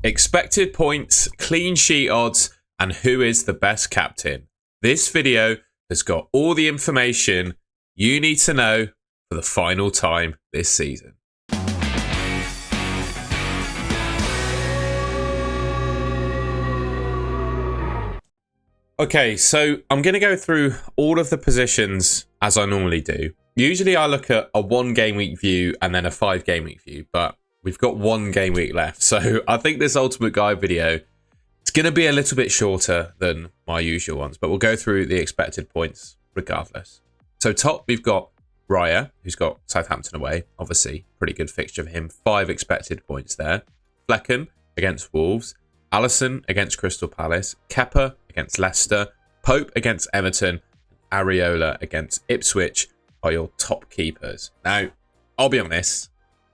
expected points, clean sheet odds, and who is the best captain. This video has got all the information you need to know for the final time this season. Okay, so I'm going to go through all of the positions as I normally do. Usually I look at a 1 game week view and then a 5 game week view, but we've got 1 game week left. So I think this Ultimate Guide video, it's going to be a little bit shorter than my usual ones, but we'll go through the expected points regardless. So top, we've got Raya, who's got Southampton away. Obviously, pretty good fixture for him. 5 expected points there. Flecken against Wolves. Alisson against Crystal Palace. Kepa against Leicester. Pope against Everton. Areola against Ipswich are your top keepers. Now, I'll be honest,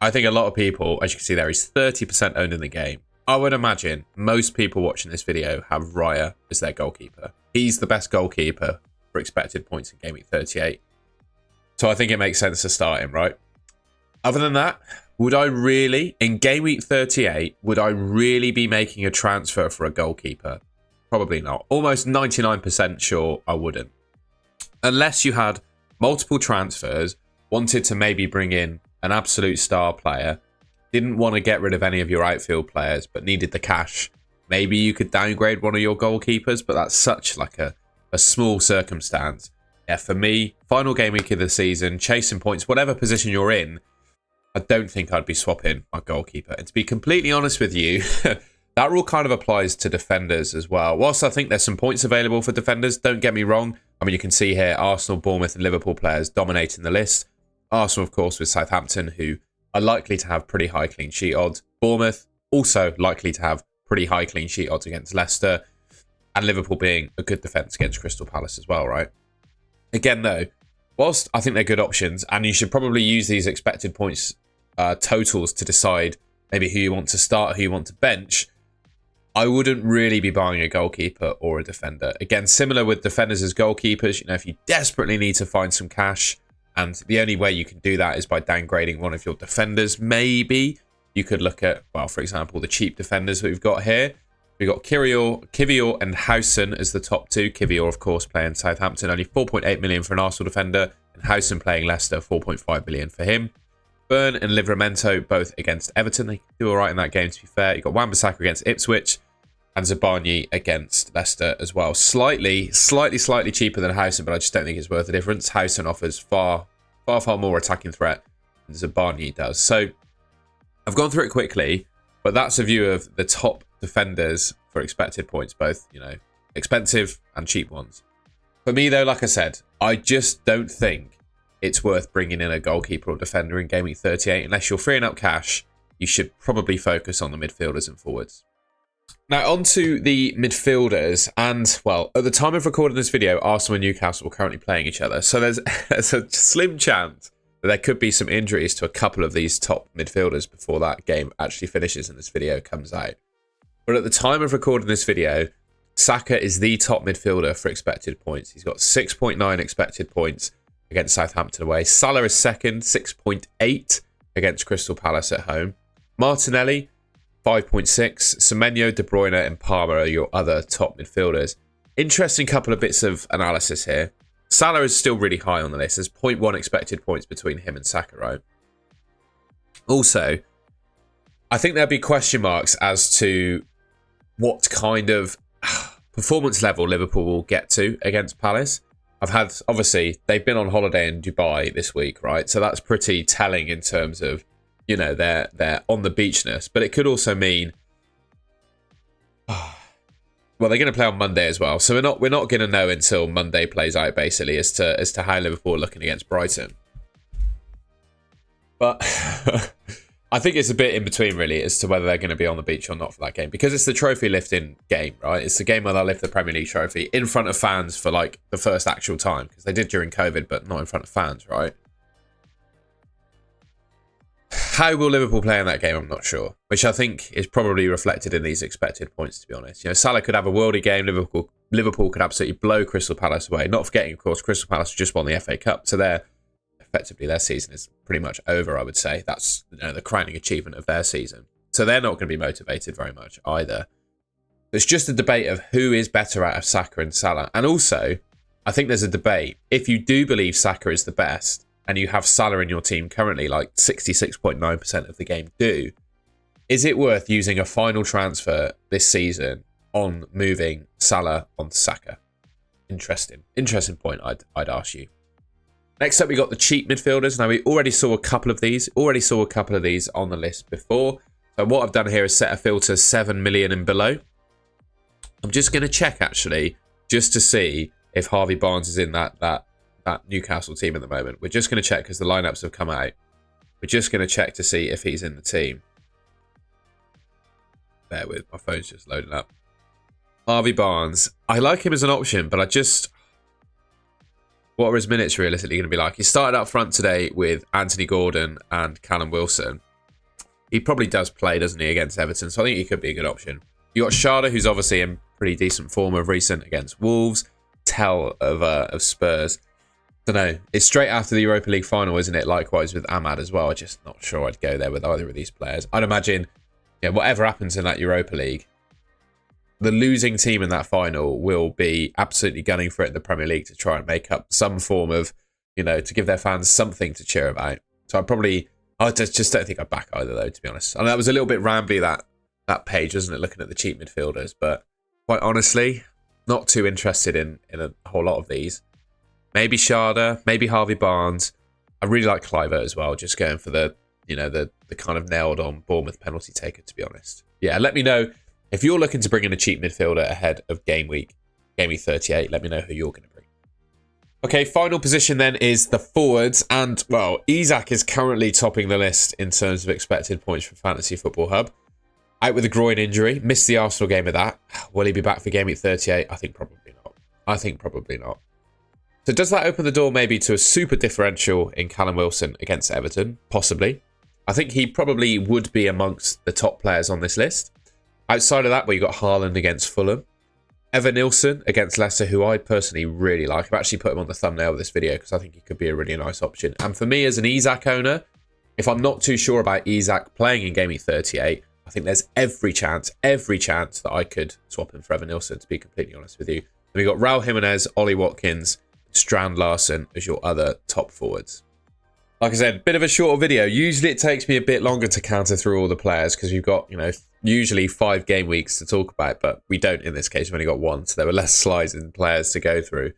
I think a lot of people, as you can see there, he's 30% owned in the game. I would imagine most people watching this video have Raya as their goalkeeper. He's the best goalkeeper for expected points in Game Week 38. So I think it makes sense to start him, right? Other than that, would I really, in Game Week 38, would I really be making a transfer for a goalkeeper? Probably not. Almost 99% sure I wouldn't. Unless you had multiple transfers, wanted to maybe bring in an absolute star player, didn't want to get rid of any of your outfield players, but needed the cash. Maybe you could downgrade one of your goalkeepers, but that's such like a small circumstance. Yeah, for me, final game week of the season, chasing points, whatever position you're in, I don't think I'd be swapping my goalkeeper. And to be completely honest with you, that rule kind of applies to defenders as well. Whilst I think there's some points available for defenders, don't get me wrong. I mean, you can see here Arsenal, Bournemouth and Liverpool players dominating the list. Arsenal, of course, with Southampton, who are likely to have pretty high clean sheet odds. Bournemouth, also likely to have pretty high clean sheet odds against Leicester. And Liverpool being a good defence against Crystal Palace as well, right? Again, though, whilst I think they're good options, and you should probably use these expected points totals to decide maybe who you want to start, who you want to bench, I wouldn't really be buying a goalkeeper or a defender. Again, similar with defenders as goalkeepers, you know, if you desperately need to find some cash, and the only way you can do that is by downgrading one of your defenders, maybe you could look at, well, for example, the cheap defenders that we've got here. We've got Kivior and Howson as the top 2. Kivior, of course, playing Southampton, only 4.8 million for an Arsenal defender, and Howson playing Leicester, 4.5 million for him. Burn and Livramento both against Everton. They do all right in that game, to be fair. You've got Wan-Bissaka against Ipswich and Zabarnyi against Leicester as well. Slightly cheaper than Howson, but I just don't think it's worth the difference. Howson offers far more attacking threat than Zabarnyi does. So I've gone through it quickly, but that's a view of the top defenders for expected points, both, you know, expensive and cheap ones. For me, though, like I said, I just don't think it's worth bringing in a goalkeeper or defender in Game Week 38. Unless you're freeing up cash, you should probably focus on the midfielders and forwards. Now, on to the midfielders. And, well, at the time of recording this video, Arsenal and Newcastle are currently playing each other. So there's a slim chance that there could be some injuries to a couple of these top midfielders before that game actually finishes and this video comes out. But at the time of recording this video, Saka is the top midfielder for expected points. He's got 6.9 expected points against Southampton away. Salah is second, 6.8 against Crystal Palace at home. Martinelli, 5.6. Semenyo, De Bruyne and Palmer are your other top midfielders. Interesting couple of bits of analysis here. Salah is still really high on the list. There's 0.1 expected points between him and Saka, right? Also, I think there'll be question marks as to what kind of performance level Liverpool will get to against Palace. Obviously, they've been on holiday in Dubai this week, right? So that's pretty telling in terms of, you know, their on the beachness. But it could also mean, well, they're going to play on Monday as well. So we're not going to know until Monday plays out, basically, as to how Liverpool are looking against Brighton. But I think it's a bit in between, really, as to whether they're going to be on the beach or not for that game. Because it's the trophy lifting game, right? It's the game where they'll lift the Premier League trophy in front of fans for, like, the first actual time. Because they did during COVID, but not in front of fans, right? How will Liverpool play in that game? I'm not sure. Which I think is probably reflected in these expected points, to be honest. You know, Salah could have a worldie game. Liverpool could absolutely blow Crystal Palace away. Not forgetting, of course, Crystal Palace just won the FA Cup. So effectively their season is pretty much over, I would say. That's, you know, the crowning achievement of their season. So they're not going to be motivated very much either. It's just a debate of who is better out of Saka and Salah. And also, I think there's a debate. If you do believe Saka is the best and you have Salah in your team currently, like 66.9% of the game do, is it worth using a final transfer this season on moving Salah onto Saka? Interesting point, I'd ask you. Next up, we got the cheap midfielders. Now, we already saw a couple of these. On the list before. So what I've done here is set a filter 7 million and below. I'm just going to check, actually, just to see if Harvey Barnes is in that Newcastle team at the moment. We're just going to check because the lineups have come out. We're just going to check to see if he's in the team. Bear with, my phone's just loading up. Harvey Barnes. I like him as an option, but what are his minutes realistically going to be like? He started up front today with Anthony Gordon and Callum Wilson. He probably does play, doesn't he, against Everton, so I think he could be a good option. You got Sharda, who's obviously in pretty decent form of recent against Wolves. Tell of Spurs. Don't know. It's straight after the Europa League final, isn't it? Likewise with Ahmad as well. I'm just not sure I'd go there with either of these players. I'd imagine, whatever happens in that Europa League, the losing team in that final will be absolutely gunning for it in the Premier League to try and make up some form of, to give their fans something to cheer about. So I just don't think I'd back either, though, to be honest. And that was a little bit rambly, that page, wasn't it, looking at the cheap midfielders. But quite honestly, not too interested in a whole lot of these. Maybe Sharda, maybe Harvey Barnes. I really like Kluivert as well, just going for the kind of nailed on Bournemouth penalty taker, to be honest. Yeah, let me know if you're looking to bring in a cheap midfielder ahead of Game Week 38. Let me know who you're going to bring. Okay, final position then is the forwards. And, well, Isak is currently topping the list in terms of expected points from Fantasy Football Hub. Out with a groin injury. Missed the Arsenal game of that. Will he be back for Game Week 38? I think probably not. So does that open the door maybe to a super differential in Callum Wilson against Everton? Possibly. I think he probably would be amongst the top players on this list. Outside of that, where you got Haaland against Fulham. Evan Nilsson against Leicester, who I personally really like. I've actually put him on the thumbnail of this video because I think he could be a really nice option. And for me as an Isak owner, if I'm not too sure about Isak playing in Game Week 38, I think there's every chance that I could swap him for Evan Nilsson, to be completely honest with you. Then we got Raul Jimenez, Ollie Watkins, Strand Larson as your other top forwards. Like I said, bit of a shorter video. Usually it takes me a bit longer to counter through all the players because we've got, usually 5 game weeks to talk about, but we don't in this case. We've only got one, so there were less slides and players to go through.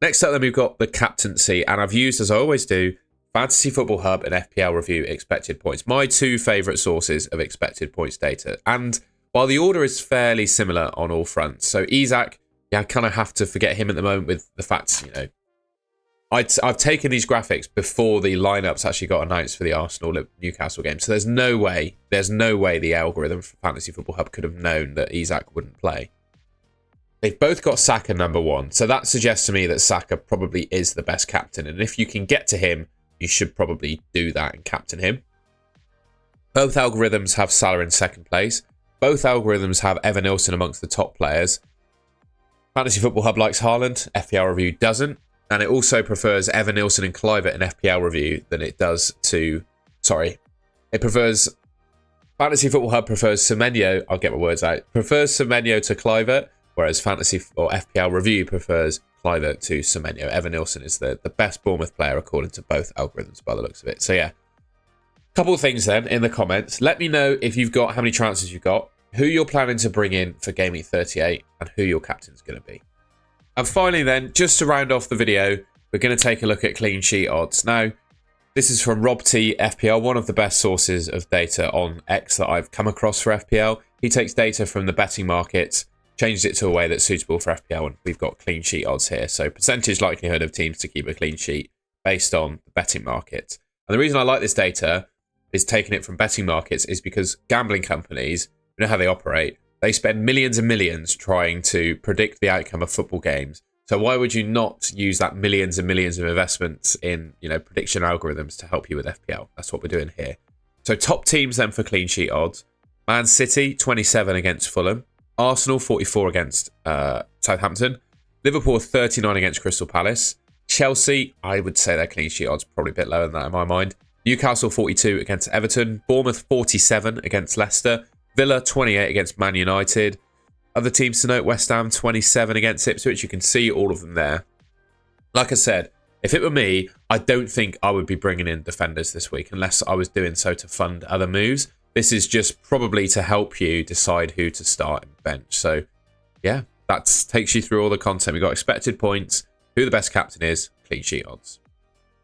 Next up then we've got the captaincy, and I've used, as I always do, Fantasy Football Hub and FPL Review expected points. My two favourite sources of expected points data. And while the order is fairly similar on all fronts, so Isak, I kind of have to forget him at the moment with the fact, I've taken these graphics before the lineups actually got announced for the Arsenal Newcastle game. So there's no way the algorithm for Fantasy Football Hub could have known that Isak wouldn't play. They've both got Saka number 1. So that suggests to me that Saka probably is the best captain. And if you can get to him, you should probably do that and captain him. Both algorithms have Salah in second place. Both algorithms have Evan Nilsson amongst the top players. Fantasy Football Hub likes Haaland. FPL Review doesn't. And it also prefers Evan Nilsson and Kluivert in FPL Review than it does to... Sorry. It prefers... Fantasy Football Hub prefers Semenyo... I'll get my words out. Prefers Semenyo to Kluivert, whereas Fantasy or FPL Review prefers Kluivert to Semenyo. Evan Nilsson is the best Bournemouth player according to both algorithms by the looks of it. So yeah. Couple of things then in the comments. Let me know if you've got how many chances you've got, who you're planning to bring in for Game Week 38, and who your captain's going to be. And finally then, just to round off the video, we're going to take a look at clean sheet odds. Now, this is from Rob T FPL, one of the best sources of data on X that I've come across for FPL. He takes data from the betting markets, changes it to a way that's suitable for FPL, and we've got clean sheet odds here. So percentage likelihood of teams to keep a clean sheet based on the betting market. And the reason I like this data is taking it from betting markets is because gambling companies, you know how they operate, they spend millions and millions trying to predict the outcome of football games. So why would you not use that millions and millions of investments in, prediction algorithms to help you with FPL? That's what we're doing here. So top teams then for clean sheet odds. Man City, 27 against Fulham. Arsenal, 44 against Southampton. Liverpool, 39 against Crystal Palace. Chelsea, I would say their clean sheet odds probably a bit lower than that in my mind. Newcastle 42 against Everton. Bournemouth 47 against Leicester. Villa 28 against Man United. Other teams to note, West Ham 27 against Ipswich. You can see all of them there. Like I said, if it were me, I don't think I would be bringing in defenders this week unless I was doing so to fund other moves. This is just probably to help you decide who to start and bench. So, yeah, that takes you through all the content. We've got expected points, who the best captain is, clean sheet odds.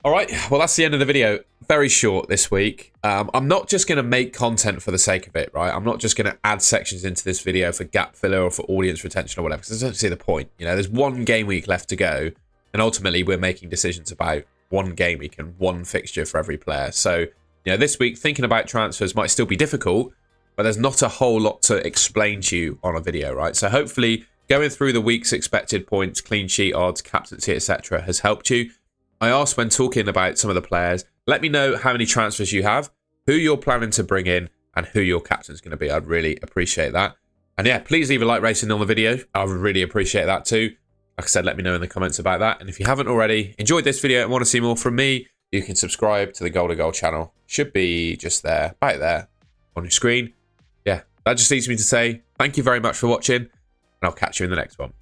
All right, well, that's the end of the video. Very short this week. I'm not just going to make content for the sake of it, right? I'm not just going to add sections into this video for gap filler or for audience retention or whatever, because I don't see the point. You know, there's one game week left to go, and ultimately we're making decisions about one game week and one fixture for every player. So, you know, this week, thinking about transfers might still be difficult, but there's not a whole lot to explain to you on a video, right? So hopefully going through the week's expected points, clean sheet odds, captaincy, etc. has helped you. I asked when talking about some of the players, let me know how many transfers you have, who you're planning to bring in, and who your captain's going to be. I'd really appreciate that. And yeah, please leave a like rating on the video. I would really appreciate that too. Like I said, let me know in the comments about that. And if you haven't already enjoyed this video and want to see more from me, you can subscribe to the Goal to Goal channel. Should be just there, right there on your screen. Yeah, that just leaves me to say thank you very much for watching, and I'll catch you in the next one.